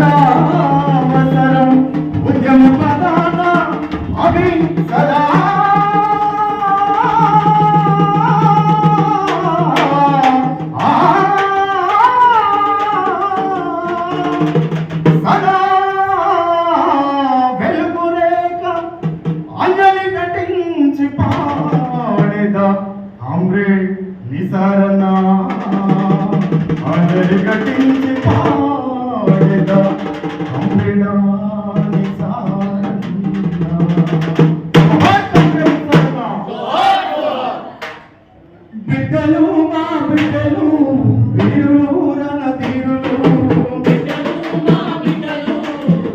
చారిత్రకావసరం ఉద్యమ ప్రధాన అవి సదా సదా వెలుగురేక అంజలి కటించి పాడేదా కామ్రేడ్ నిసారణ అంజలి కటించి పాడేదా కామ్రేడ్ బిడ్డలు మా బిడ్డలు వీరులు రణధీరులు బిడ్డలు మా బిడ్డలు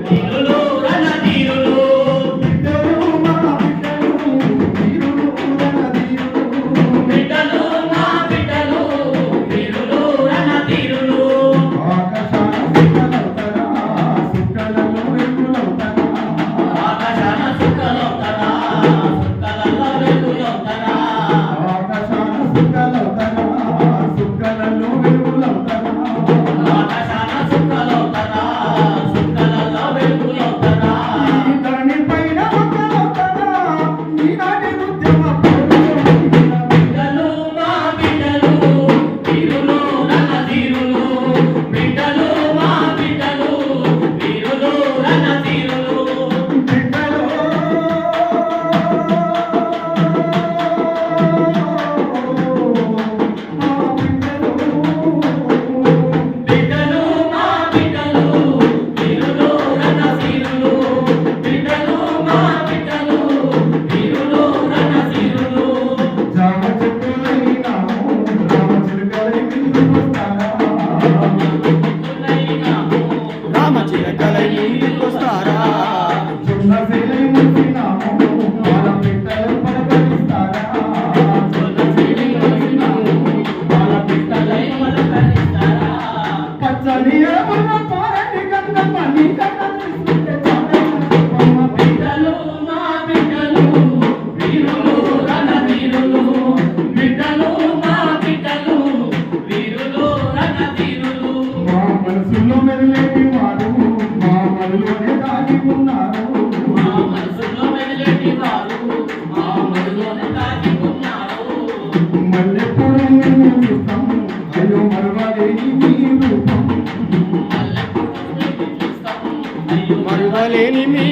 వీరులు రణధీరులు బిడ్డలు మా బిడ్డలు వీరులు రణధీరులు బిడ్డలు మా బిడ్డలు వీరులు రణధీరులు ఆకాశాన సుక్కలవుతరా సుక్కలలో వెలుగులవుతరా ఆకాశాన సుక్కలవుతరా సుక్కలలో వెలుగులవుతరా ఆకాశాన సుక్కలవుతరా సుక్కలలో వెలుగులవుతరా ఆకాశాన సుక్కలవుతరా సుక్కలలో వెలుగులవుతరా ఈ ధరణి పైన ఒక్కలవుతరా ఈనాటి ఉద్యమ బిడ్డలు మా బిడ్డలు వీరులు రణధీరులు బిడ్డలు మా బిడ్డలు వీరులు రణధీరులు బిడ్డలు బిడ్డలు మా బిడ్డలు వీరులు రణధీరులు బిడ్డలు మా బిడ్డలు వీరులు రణధీరులు జామ చెట్టులైనాము రామ చిలుకలై ముందుకొస్తారా రామ చిలుకలై ముందుకొస్తారా చున్న శీలై ముసినాము మన పిట్టలు పలకరిస్తారా చున్న శీలై ముసినాము మన పిట్టలై పలకరిస్తారా పచ్చని ఏమన్న పారటి గంగమ్మ నీ కన్న తీసుకుంటే చాలమ్మ బిడ్డలు మా బిడ్డలు వీరులు రణధీరులు బిడ్డలు మా బిడ్డలు వీరులు రణధీరులు మా మనసులో మెదిలేటి వారు మా మనలోనే దాగి ఉన్నారు మా మనసులో మెదిలేటి వారు మా మనలోనే దాగి ఉన్నారు మల్లెప్పుడు నిన్ను చూస్తాం అయ్యో మరువలేని మీ రూపం మల్లెప్పుడు నిన్ను చూస్తాం అయ్యో మరువలేని మీ